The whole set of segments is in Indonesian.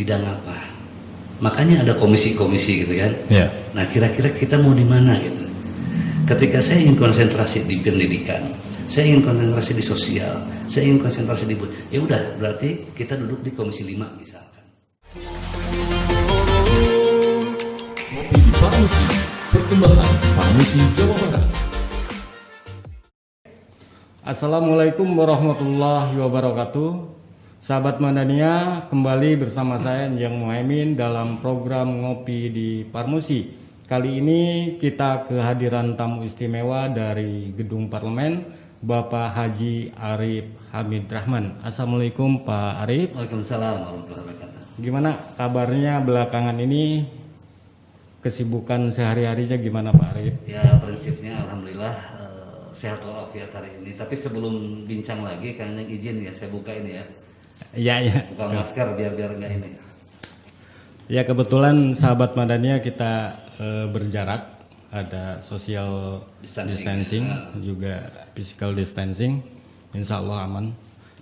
bidang apa. Makanya ada komisi-komisi gitu kan. Ya. Nah kira-kira kita mau di mana gitu. Ketika saya ingin konsentrasi di pendidikan, saya ingin konsentrasi di sosial, saya ingin konsentrasi di ya udah berarti kita duduk di komisi 5 misalkan. Ngopi di Parmusi, persembahan Parmusi Jawa Barat. Assalamualaikum warahmatullahi wabarakatuh. Sahabat Madania, kembali bersama saya Enjang Muhaimin dalam program Ngopi di Parmusi. Kali ini kita kehadiran tamu istimewa dari Gedung Parlemen, Bapak Haji Arif Hamid Rahman. Assalamualaikum Pak Arif. Waalaikumsalam warahmatullahi wabarakatuh. Gimana kabarnya belakangan ini? Kesibukan sehari-harinya gimana Pak Arif? Ya prinsipnya alhamdulillah sehat walafiat hari ini. Tapi sebelum bincang lagi, kalian yang izin ya saya buka ini ya. Iya. Buka masker biar nggak ini. Ya kebetulan sahabat Madania kita berjarak, ada social distancing, juga physical distancing, insya Allah aman.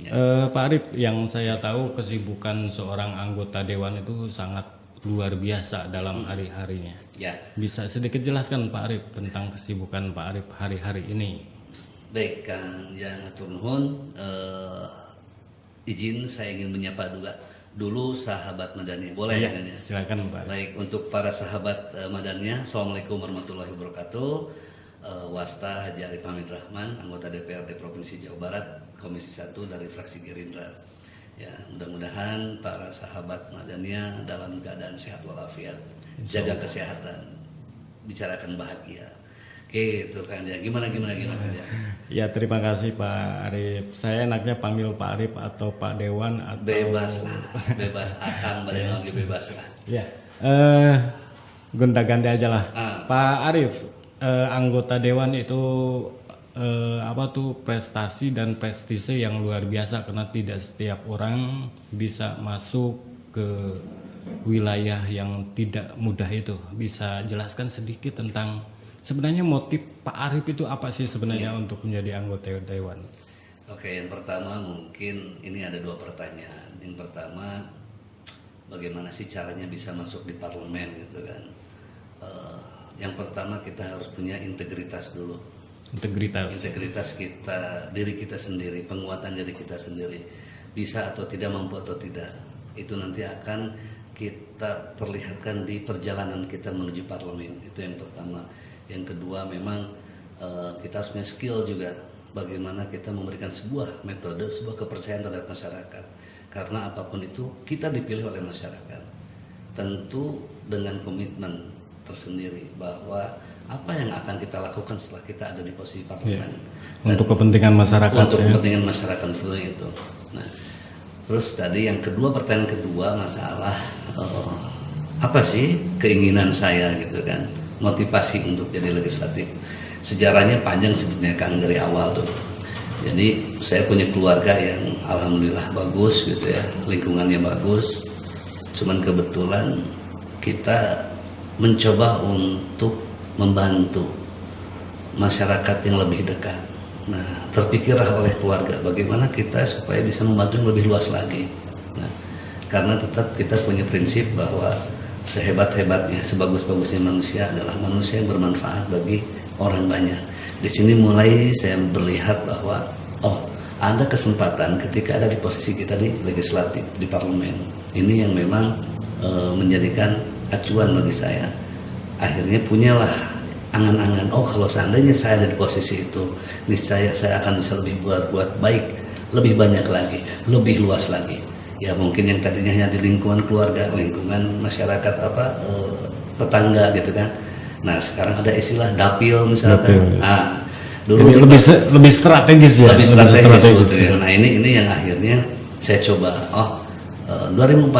Ya. Pak Arif, yang saya tahu kesibukan seorang anggota dewan itu sangat luar biasa dalam hari-harinya. Ya. Bisa sedikit jelaskan Pak Arif tentang kesibukan Pak Arif hari-hari ini? Baik Kang Yang Atur Nuhun, izin saya ingin menyapa dulu sahabat Madania, boleh ya? Silakan Pak. Baik, untuk para sahabat Madania, Assalamualaikum warahmatullahi wabarakatuh. Wasta Haji Arif Hamid Rahman, anggota DPRD Provinsi Jawa Barat, Komisi 1 dari fraksi Gerindra. Ya, mudah-mudahan para sahabat Madania dalam keadaan sehat walafiat, jaga kesehatan, bicarakan bahagia. Gitu kan ya, gimana ya. Ya terima kasih Pak Arif. Saya enaknya panggil Pak Arif atau Pak Dewan atau bebas lah, bebas akang badan lagi bebas lah. Ya, gonta-ganti aja lah. Pak Arif, anggota Dewan itu prestasi dan prestise yang luar biasa karena tidak setiap orang bisa masuk ke wilayah yang tidak mudah itu. Bisa jelaskan sedikit tentang sebenarnya motif Pak Arif itu apa sih sebenarnya untuk menjadi anggota Dewan? Oke, yang pertama mungkin ini ada dua pertanyaan. Yang pertama, bagaimana sih caranya bisa masuk di parlemen gitu kan? Yang pertama kita harus punya integritas dulu. Integritas kita, diri kita sendiri, penguatan diri kita sendiri. Bisa atau tidak, mampu atau tidak. Itu nanti akan kita perlihatkan di perjalanan kita menuju parlemen. Itu yang pertama. Yang kedua memang kita harus punya skill juga bagaimana kita memberikan sebuah metode, sebuah kepercayaan terhadap masyarakat. Karena apapun itu kita dipilih oleh masyarakat. Tentu dengan komitmen tersendiri bahwa apa yang akan kita lakukan setelah kita ada di posisi parlemen. Untuk kepentingan masyarakat. Untuk kepentingan masyarakat tentunya itu. Nah, terus tadi yang kedua, pertanyaan kedua masalah apa sih keinginan saya gitu kan? Motivasi untuk jadi legislatif. Sejarahnya panjang sebetulnya Kang dari awal tuh. Jadi saya punya keluarga yang alhamdulillah bagus gitu ya, lingkungannya bagus. Cuman kebetulan kita mencoba untuk membantu masyarakat yang lebih dekat. Nah, terpikirlah oleh keluarga bagaimana kita supaya bisa membantu yang lebih luas lagi. Nah, karena tetap kita punya prinsip bahwa sehebat-hebatnya, sebagus-bagusnya manusia adalah manusia yang bermanfaat bagi orang banyak. Di sini mulai saya melihat bahwa ada kesempatan ketika ada di posisi kita di legislatif, di parlemen. Ini yang memang menjadikan acuan bagi saya. Akhirnya punyalah angan-angan, kalau seandainya saya ada di posisi itu, niscaya saya akan bisa lebih buat baik, lebih banyak lagi, lebih luas lagi. Ya mungkin yang tadinya hanya di lingkungan keluarga, lingkungan masyarakat tetangga gitu kan. Nah sekarang ada istilah dapil misalkan. Nah, dulu lebih strategis ya. Lebih strategis. Ya. Nah ini yang akhirnya saya coba. 2014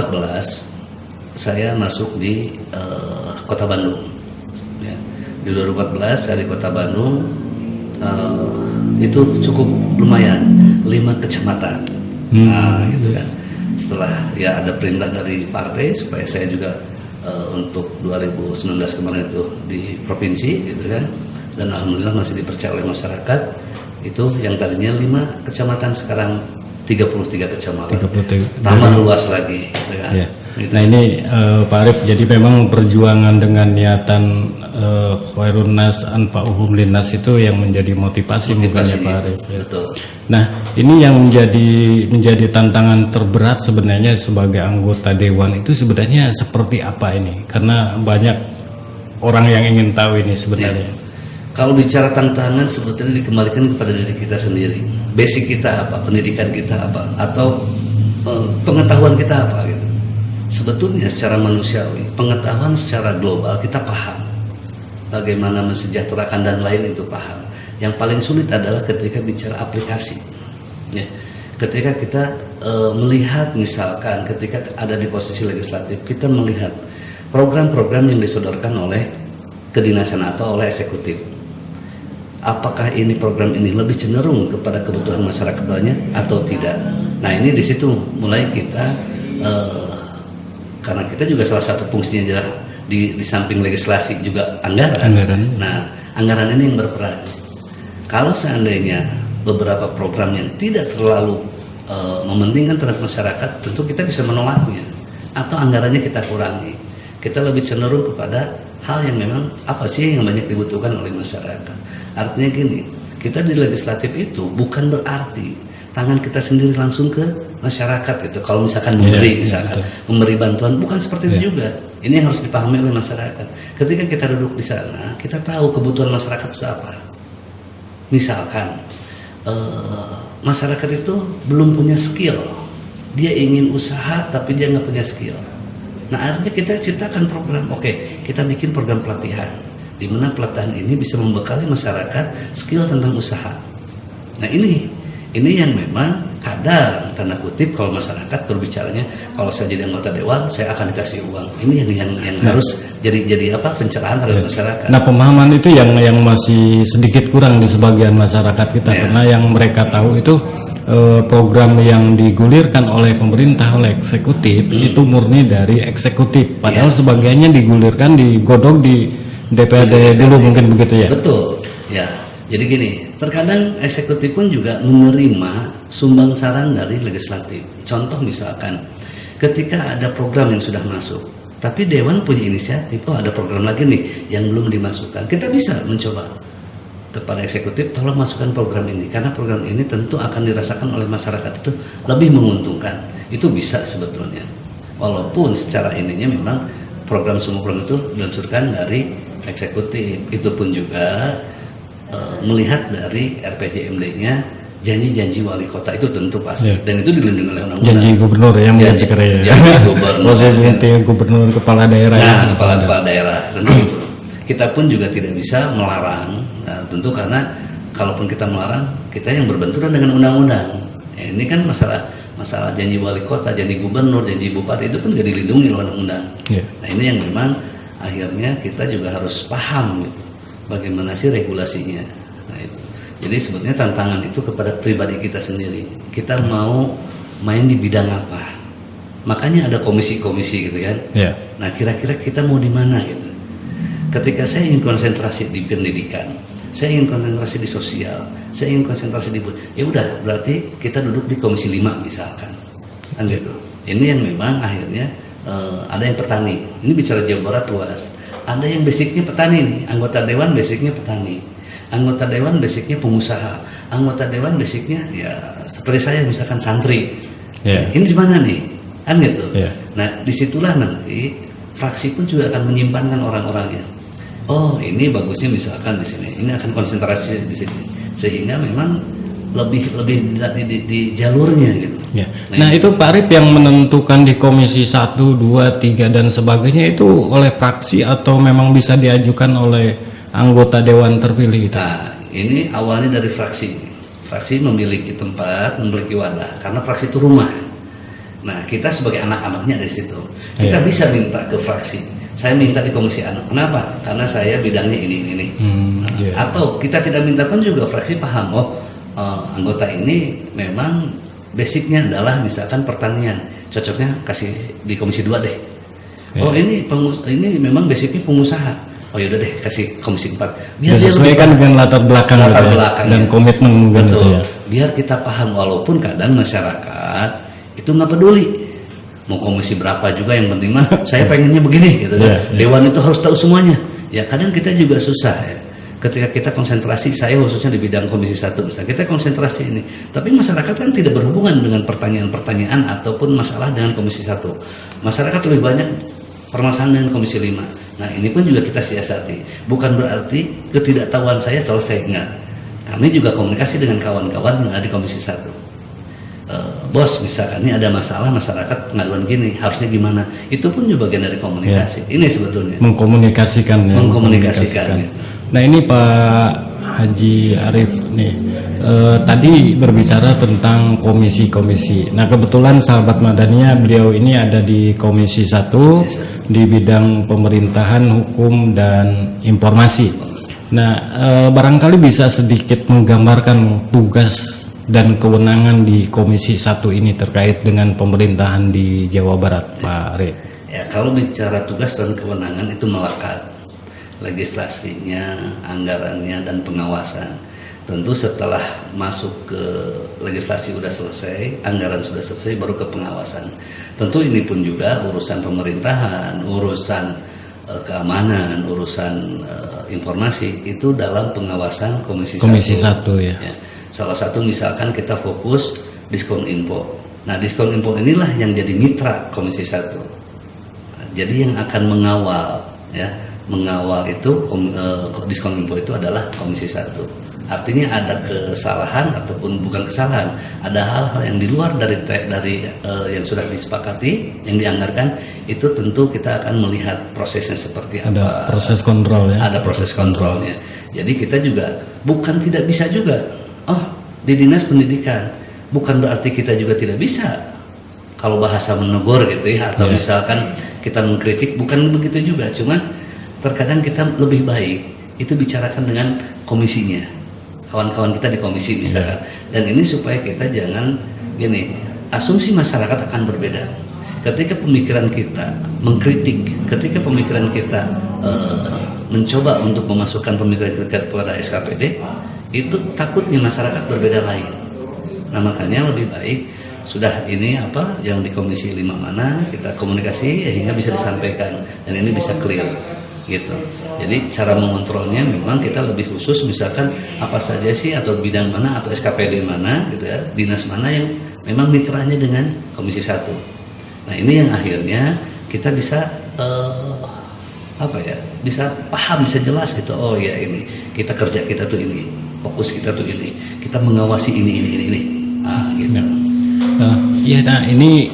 saya masuk di Kota Bandung. Ya. Di 2014 saya di Kota Bandung itu cukup lumayan, 5 kecamatan. Nah gitu kan. Setelah ya ada perintah dari partai supaya saya juga untuk 2019 kemarin itu di provinsi gitu kan, dan alhamdulillah masih dipercaya oleh masyarakat. Itu yang tadinya 5 kecamatan sekarang 33 kecamatan. 33. Tambah luas lagi, gitu kan. Ya. Gitu. Nah ini Pak Arief, jadi memang perjuangan dengan niatan khairun nas anfa'uhum linnas itu yang menjadi motivasi mungkin ya Pak Arief. Ya. Betul. Nah ini yang menjadi tantangan terberat sebenarnya sebagai anggota dewan itu sebenarnya seperti apa ini? Karena banyak orang yang ingin tahu ini sebenarnya. Ya. Kalau bicara tantangan sebetulnya dikembalikan kepada diri kita sendiri. Basic kita apa, pendidikan kita apa, atau pengetahuan kita apa gitu. Sebetulnya secara manusiawi, pengetahuan secara global kita paham. Bagaimana mensejahterakan dan lain itu paham. Yang paling sulit adalah ketika bicara aplikasi. Ya. Ketika kita melihat misalkan ketika ada di posisi legislatif, kita melihat program-program yang disodorkan oleh kedinasan atau oleh eksekutif. Apakah ini program ini lebih cenderung kepada kebutuhan masyarakat banyak atau tidak? Nah ini di situ mulai kita karena kita juga salah satu fungsinya adalah di samping legislasi juga anggaran. Nah anggaran ini yang berperan. Kalau seandainya beberapa program yang tidak terlalu mementingkan terhadap masyarakat, tentu kita bisa menolaknya atau anggarannya kita kurangi. Kita lebih cenderung kepada hal yang memang apa sih yang banyak dibutuhkan oleh masyarakat. Artinya gini, kita di legislatif itu bukan berarti tangan kita sendiri langsung ke masyarakat gitu. Kalau misalkan memberi bantuan, bukan seperti itu juga. Ini yang harus dipahami oleh masyarakat. Ketika kita duduk di sana, kita tahu kebutuhan masyarakat itu apa. Misalkan masyarakat itu belum punya skill, dia ingin usaha tapi dia nggak punya skill. Nah artinya kita ciptakan program, kita bikin program pelatihan, di mana pelatihan ini bisa membekali masyarakat skill tentang usaha. Nah ini yang memang kadang tanda kutip kalau masyarakat berbicaranya, kalau saya jadi anggota dewan saya akan dikasih uang. Ini yang harus jadi pencerahan terhadap masyarakat. Nah pemahaman itu yang masih sedikit kurang di sebagian masyarakat kita, karena yang mereka tahu itu program yang digulirkan oleh pemerintah, oleh eksekutif itu murni dari eksekutif, padahal sebagiannya digulirkan, digodok di DPRD dulu mungkin begitu ya. Betul ya. Jadi gini, terkadang eksekutif pun juga menerima sumbang saran dari legislatif. Contoh misalkan ketika ada program yang sudah masuk, tapi dewan punya inisiatif, ada program lagi nih yang belum dimasukkan, kita bisa mencoba kepada eksekutif, tolong masukkan program ini, karena program ini tentu akan dirasakan oleh masyarakat itu lebih menguntungkan. Itu bisa sebetulnya, walaupun secara ininya memang semua program itu diluncurkan dari eksekutif. Itu pun juga melihat dari RPJMD-nya, janji-janji wali kota itu tentu pasti, dan itu dilindungi oleh undang-undang. Janji gubernur ya mungkin sekarang ya. Janji gubernur. Gubernur, kepala daerah. Nah, kepala daerah tentu itu. Kita pun juga tidak bisa melarang, tentu karena kalaupun kita melarang, kita yang berbenturan dengan undang-undang. Ini kan masalah janji wali kota, janji gubernur, janji bupati itu kan juga dilindungi oleh undang-undang. Nah ini yang memang akhirnya kita juga harus paham gitu, bagaimana sih regulasinya. Nah itu. Jadi sebetulnya tantangan itu kepada pribadi kita sendiri. Kita mau main di bidang apa? Makanya ada komisi-komisi gitu kan. Nah kira-kira kita mau di mana gitu. Ketika saya ingin konsentrasi di pendidikan, saya ingin konsentrasi di sosial, saya ingin konsentrasi di ya udah berarti kita duduk di komisi 5 misalkan, kan gitu. Ini yang memang akhirnya ada yang petani. Ini bicara Jawa Barat luas. Ada yang basicnya petani nih, anggota dewan basicnya petani, anggota dewan basicnya pengusaha, anggota dewan basicnya ya seperti saya misalkan santri. Ini di mana nih, kan gitu. Nah disitulah nanti fraksi pun juga akan menyimpankan orang-orangnya. Oh ini bagusnya misalkan di sini, ini akan konsentrasi di sini, sehingga memang lebih di jalurnya gitu. Nah itu Pak Arief yang menentukan di komisi 1, 2, 3 dan sebagainya itu oleh fraksi atau memang bisa diajukan oleh anggota dewan terpilih itu? Nah ini awalnya dari fraksi. Fraksi memiliki tempat, memiliki wadah, karena fraksi itu rumah. Nah kita sebagai anak-anaknya di situ, kita bisa minta ke fraksi. Saya minta di komisi anak. Kenapa? Karena saya bidangnya ini. Atau kita tidak minta pun juga fraksi paham. Anggota ini memang basicnya adalah misalkan pertanian. Cocoknya kasih di komisi 2 deh. Ini memang basicnya pengusaha. oh yaudah deh kasih komisi 4 biar dia lebih Disesuaikan dengan latar belakang gitu ya, belakangnya. dan komitmen mungkin Betul. itu ya. Biar kita paham, walaupun kadang masyarakat itu nggak peduli mau komisi berapa juga, yang penting mah saya pengennya begini gitu kan. Dewan itu harus tahu semuanya. Ya kadang kita juga susah ya. Ketika kita konsentrasi, saya khususnya di bidang komisi 1 misalnya, kita konsentrasi ini. Tapi masyarakat kan tidak berhubungan dengan pertanyaan-pertanyaan ataupun masalah dengan komisi 1. Masyarakat lebih banyak permasalahan dengan komisi 5. Nah ini pun juga kita siasati. Bukan berarti ketidaktahuan saya selesai, enggak. Kami juga komunikasi dengan kawan-kawan yang ada di komisi 1. Bos, misalkan ini ada masalah masyarakat pengaduan gini, harusnya gimana? Itu pun juga bagian dari komunikasi. Ini sebetulnya Mengkomunikasikan ya. mengkomunikasikan. Gitu. Nah ini Pak Haji Arif nih, tadi berbicara tentang komisi-komisi. Nah kebetulan sahabat Madania, beliau ini ada di komisi 1 di bidang pemerintahan, hukum, dan informasi. Nah barangkali bisa sedikit menggambarkan tugas dan kewenangan di komisi 1 ini terkait dengan pemerintahan di Jawa Barat, Pak Arif. Ya kalau bicara tugas dan kewenangan itu melekat. Legislasinya, anggarannya, dan pengawasan. Tentu setelah masuk ke legislasi sudah selesai, anggaran sudah selesai, baru ke pengawasan. Tentu ini pun juga urusan pemerintahan, urusan keamanan, urusan informasi itu dalam pengawasan komisi 1 ya. Salah satu misalkan kita fokus diskon info. Nah diskon info inilah yang jadi mitra komisi 1. Nah, jadi yang akan mengawal ya. Mengawal itu diskon info itu adalah komisi 1. Artinya ada kesalahan ataupun bukan kesalahan, ada hal-hal yang di luar dari yang sudah disepakati, yang dianggarkan, itu tentu kita akan melihat prosesnya seperti apa. Ada proses kontrol ya. Ada proses kontrolnya. Jadi kita juga bukan tidak bisa juga. Oh, di dinas pendidikan bukan berarti kita juga tidak bisa. Kalau bahasa menegur gitu ya, atau misalkan kita mengkritik, bukan begitu juga. Cuman terkadang kita lebih baik itu bicarakan dengan komisinya, kawan-kawan kita di komisi misalkan. Dan ini supaya kita jangan gini, asumsi masyarakat akan berbeda. Ketika pemikiran kita mengkritik, ketika pemikiran kita mencoba untuk memasukkan pemikiran kita kepada SKPD, itu takutnya masyarakat berbeda lain. Nah makanya lebih baik sudah ini apa yang di komisi 5 mana kita komunikasi hingga bisa disampaikan dan ini bisa clear gitu. Jadi cara mengontrolnya memang kita lebih khusus, misalkan apa saja sih atau bidang mana atau SKPD mana gitu ya, dinas mana yang memang mitranya dengan komisi 1. Nah ini yang akhirnya kita bisa bisa paham, bisa jelas gitu. Oh ya ini kita kerja kita tuh ini, fokus kita tuh ini, kita mengawasi ini. Gitu. Nah ini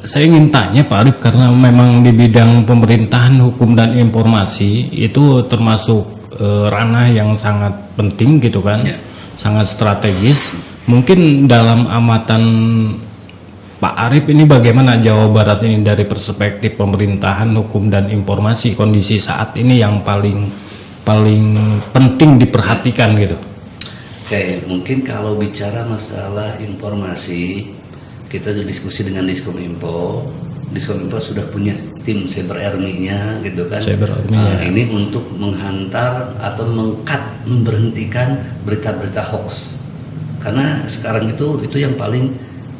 saya ingin tanya Pak Arif, karena memang di bidang pemerintahan, hukum, dan informasi itu termasuk ranah yang sangat penting gitu kan, sangat strategis. Mungkin dalam amatan Pak Arif ini bagaimana Jawa Barat ini dari perspektif pemerintahan, hukum, dan informasi, kondisi saat ini yang paling penting diperhatikan gitu. Oke, mungkin kalau bicara masalah informasi, kita sudah diskusi dengan Diskominfo. Diskominfo sudah punya tim Cyber Army-nya gitu kan. Ini untuk menghantar atau memberhentikan berita-berita hoax. Karena sekarang itu yang paling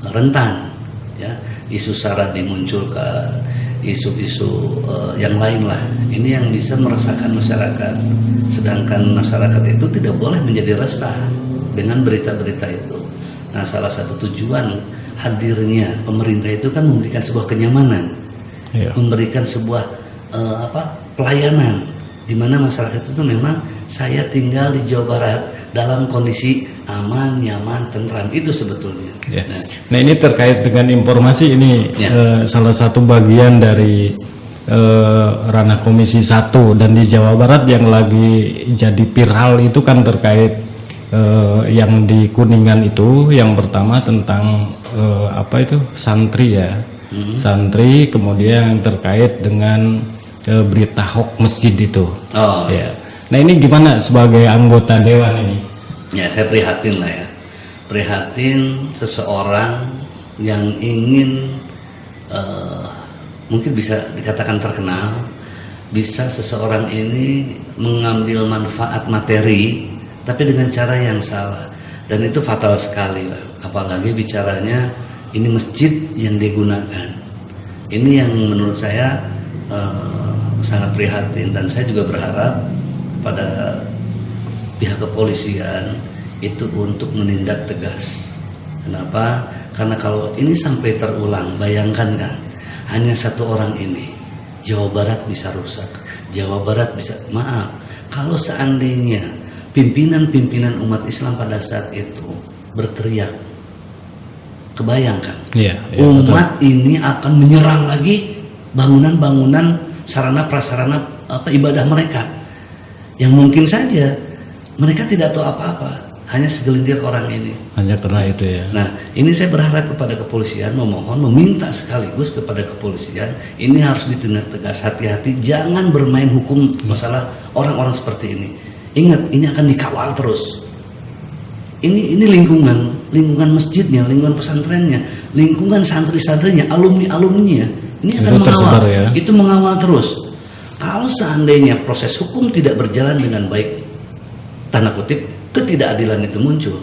rentan ya. Isu sara dimunculkan, isu-isu yang lain lah. Ini yang bisa meresahkan masyarakat. Sedangkan masyarakat itu tidak boleh menjadi resah dengan berita-berita itu. Nah, salah satu tujuan hadirnya pemerintah itu kan memberikan sebuah kenyamanan, memberikan sebuah pelayanan di mana masyarakat itu memang saya tinggal di Jawa Barat dalam kondisi aman, nyaman, tentram, itu sebetulnya. Nah ini terkait dengan informasi ini salah satu bagian dari ranah komisi 1 dan di Jawa Barat yang lagi jadi viral itu kan terkait yang di Kuningan itu, yang pertama tentang santri ya, santri, kemudian yang terkait dengan berita hoax masjid itu. Nah ini gimana sebagai anggota dewan ini? Ya saya prihatin lah ya, prihatin seseorang yang ingin mungkin bisa dikatakan terkenal bisa seseorang ini mengambil manfaat materi tapi dengan cara yang salah, dan itu fatal sekali lah. Apalagi bicaranya ini masjid yang digunakan. Ini yang menurut saya sangat prihatin, dan saya juga berharap pada pihak kepolisian itu untuk menindak tegas. Kenapa? Karena kalau ini sampai terulang, bayangkan kan, hanya satu orang ini, Jawa Barat bisa rusak. Jawa Barat bisa, maaf, kalau seandainya pimpinan-pimpinan umat Islam pada saat itu berteriak, kebayangkan, umat betul. Ini akan menyerang lagi bangunan-bangunan sarana prasarana ibadah mereka, yang mungkin saja mereka tidak tahu apa-apa, hanya segelintir orang ini. Hanya karena itu ya. Nah, ini saya berharap kepada kepolisian, meminta sekaligus kepada kepolisian, ini harus ditindak tegas, hati-hati, jangan bermain hukum masalah orang-orang seperti ini. Ingat, ini akan dikawal terus. Ini lingkungan masjidnya, lingkungan pesantrennya, lingkungan santri-santrinya, alumni-alumninya, ini akan mengawal. Ya? Itu mengawal terus. Kalau seandainya proses hukum tidak berjalan dengan baik, tanda kutip, ketidakadilan itu muncul,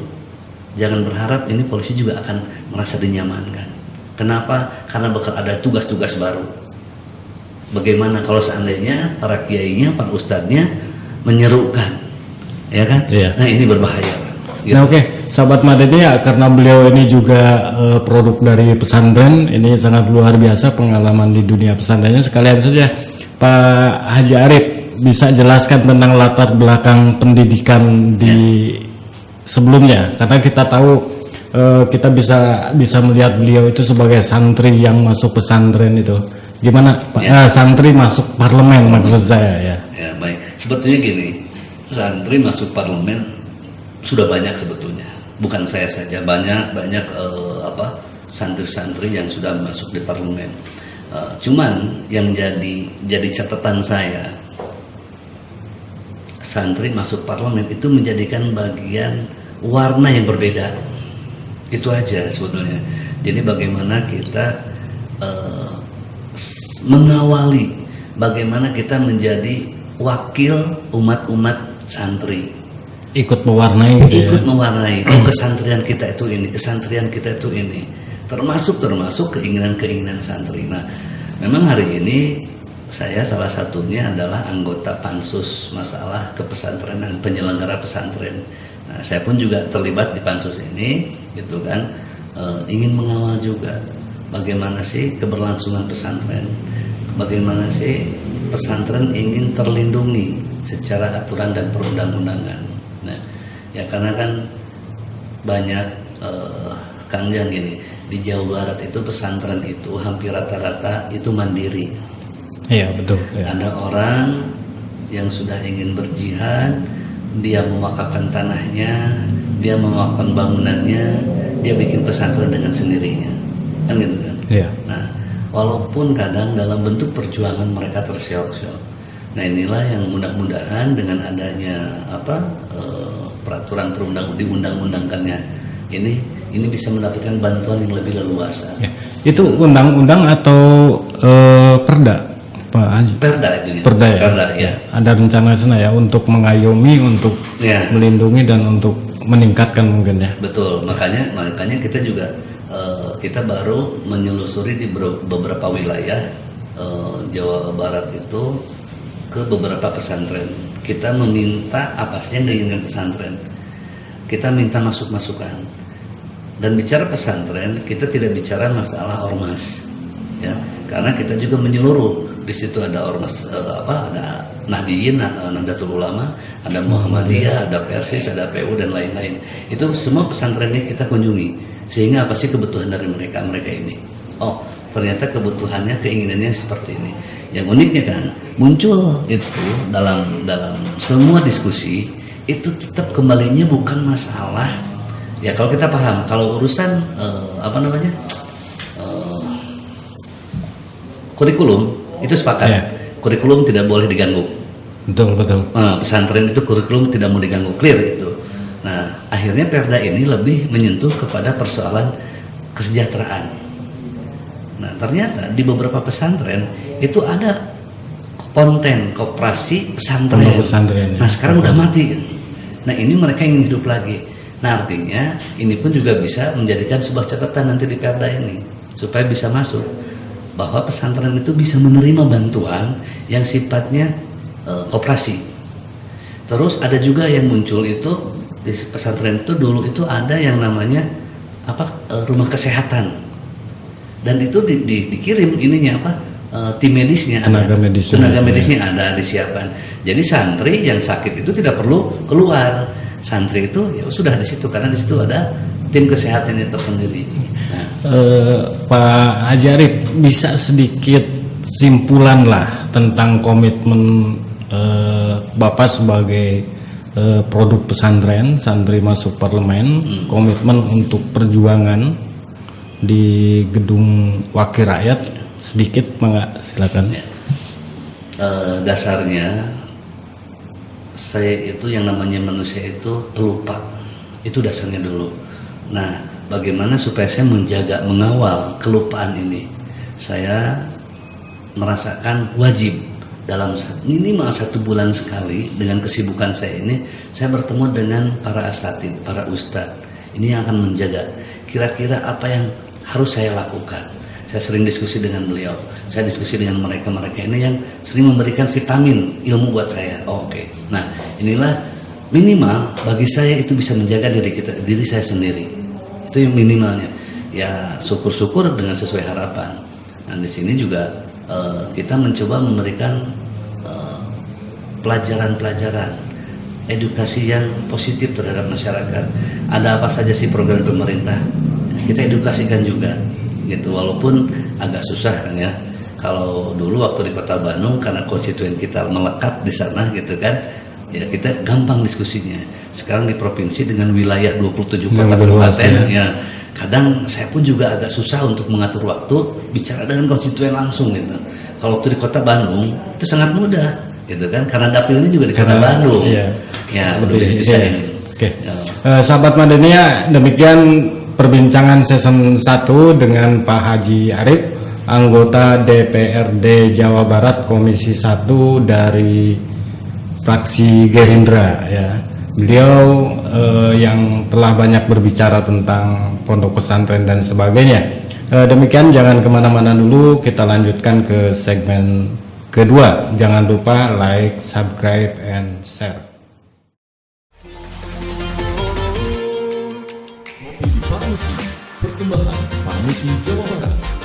jangan berharap ini polisi juga akan merasa dinyamankan. Kenapa? Karena bakal ada tugas-tugas baru. Bagaimana kalau seandainya para kiainya, para ustadznya menyerukan, ya kan? Iya. Nah, ini berbahaya. Gitu. Nah, oke, sahabat Madania, karena beliau ini juga produk dari pesantren, ini sangat luar biasa pengalaman di dunia pesantrennya. Sekalian saja Pak Haji Arif bisa jelaskan tentang latar belakang pendidikan di sebelumnya, karena kita tahu kita bisa melihat beliau itu sebagai santri yang masuk pesantren itu. Gimana Pak? Ya. Santri masuk parlemen maksud saya ya. Ya, baik. Sebetulnya gini, santri masuk parlemen sudah banyak sebetulnya. Bukan saya saja, banyak santri-santri yang sudah masuk di parlemen. Cuman yang jadi catatan saya, santri masuk parlemen itu menjadikan bagian warna yang berbeda. Itu aja sebetulnya. Jadi bagaimana kita mengawali, bagaimana kita menjadi wakil umat-umat santri, ikut mewarnai mewarnai kesantrian kita itu ini, termasuk keinginan santri. Nah, memang hari ini saya salah satunya adalah anggota pansus masalah kepesantrenan, penyelenggara pesantren. Nah, saya pun juga terlibat di pansus ini, gitu kan, ingin mengawal juga bagaimana sih keberlangsungan pesantren, bagaimana sih pesantren ingin terlindungi secara aturan dan perundang-undangan. Nah, ya karena kan banyak Kang Jan gini, di Jawa Barat itu pesantren itu hampir rata-rata itu mandiri. Iya betul. Ya. Ada orang yang sudah ingin berjihad, dia mewakafkan tanahnya, dia mewakafkan bangunannya, dia bikin pesantren dengan sendirinya, kan gitu kan? Iya. Nah, walaupun kadang dalam bentuk perjuangan mereka terseok-seok. Nah, inilah yang mudah-mudahan dengan adanya peraturan diundang-undangkannya ini bisa mendapatkan bantuan yang lebih leluasa. Ya. Itu undang-undang atau perda, Pak Haji? Perda itu. Perda ya. Perda, ya. Ada rencana sana ya untuk mengayomi, untuk melindungi dan untuk meningkatkan mungkin ya. Betul. Makanya kita juga kita baru menyelusuri di beberapa wilayah Jawa Barat itu ke beberapa pesantren. Kita meminta apa sih yang diinginkan pesantren. Kita minta masukan. Dan bicara pesantren, kita tidak bicara masalah ormas, ya. Karena kita juga menyeluruh. Di situ ada ormas, ada Nahdiyin, Nahdlatul Ulama, ada Muhammadiyah, ada Persis, ada PU dan lain-lain. Itu semua pesantren ini kita kunjungi. Sehingga apa sih kebutuhan dari mereka ini? Oh, ternyata kebutuhannya, keinginannya seperti ini. Yang uniknya kan muncul itu dalam semua diskusi itu tetap kembalinya bukan masalah ya, kalau kita paham kalau urusan kurikulum itu sepakat ya. Kurikulum tidak boleh diganggu, betul. Pesantren itu kurikulum tidak mau diganggu, clear itu. Nah, akhirnya perda ini lebih menyentuh kepada persoalan kesejahteraan. Nah, ternyata di beberapa pesantren itu ada konten koperasi pesantren. Pondok pesantren, ya. Nah sekarang udah mati kan. Nah ini mereka ingin hidup lagi. Nah artinya ini pun juga bisa menjadikan sebuah catatan nanti di Perda ini supaya bisa masuk bahwa pesantren itu bisa menerima bantuan yang sifatnya koperasi. Terus ada juga yang muncul itu di pesantren itu dulu itu ada yang namanya rumah kesehatan, dan itu dikirim ininya tim medisnya, tenaga medisnya ada disiapkan. Jadi santri yang sakit itu tidak perlu keluar, santri itu ya sudah di situ karena di situ ada tim kesehatannya tersendiri. Nah, Pak Haji Arif, bisa sedikit simpulan lah tentang komitmen Bapak sebagai produk pesantren, santri masuk parlemen, komitmen untuk perjuangan di gedung wakil rakyat, sedikit silakan. Ya. Dasarnya saya itu yang namanya manusia itu pelupa, itu dasarnya dulu. Nah, bagaimana supaya saya menjaga, mengawal kelupaan ini? Saya merasakan wajib dalam minimal 1 bulan sekali dengan kesibukan saya ini, saya bertemu dengan para asatid, para ustadz. Ini yang akan menjaga kira-kira apa yang harus saya lakukan. Saya sering diskusi dengan beliau, saya diskusi dengan mereka ini yang sering memberikan vitamin ilmu buat saya. Oke. Nah inilah minimal bagi saya itu bisa menjaga diri saya sendiri. Itu yang minimalnya. Ya syukur-syukur dengan sesuai harapan. Nah di sini juga kita mencoba memberikan pelajaran-pelajaran edukasi yang positif terhadap masyarakat. Ada apa saja sih program pemerintah, kita edukasikan juga gitu, walaupun agak susah kan ya. Kalau dulu waktu di Kota Bandung karena konstituen kita melekat di sana gitu kan, ya kita gampang diskusinya. Sekarang di provinsi dengan wilayah 27 kota kabupaten ya, kadang saya pun juga agak susah untuk mengatur waktu bicara dengan konstituen langsung gitu. Kalau waktu di Kota Bandung itu sangat mudah gitu kan, karena dapilnya juga di Kota Bandung. Iya. Ya, bisa ini. Oke. Ya. Sahabat Madania, demikian perbincangan season 1 dengan Pak Haji Arif, anggota DPRD Jawa Barat Komisi 1 dari fraksi Gerindra ya. Beliau yang telah banyak berbicara tentang pondok pesantren dan sebagainya. Demikian, jangan kemana-mana dulu, kita lanjutkan ke segmen kedua. Jangan lupa like, subscribe, and share. Ngopi di Parmusi, persembahan Parmusi Jawa Barat.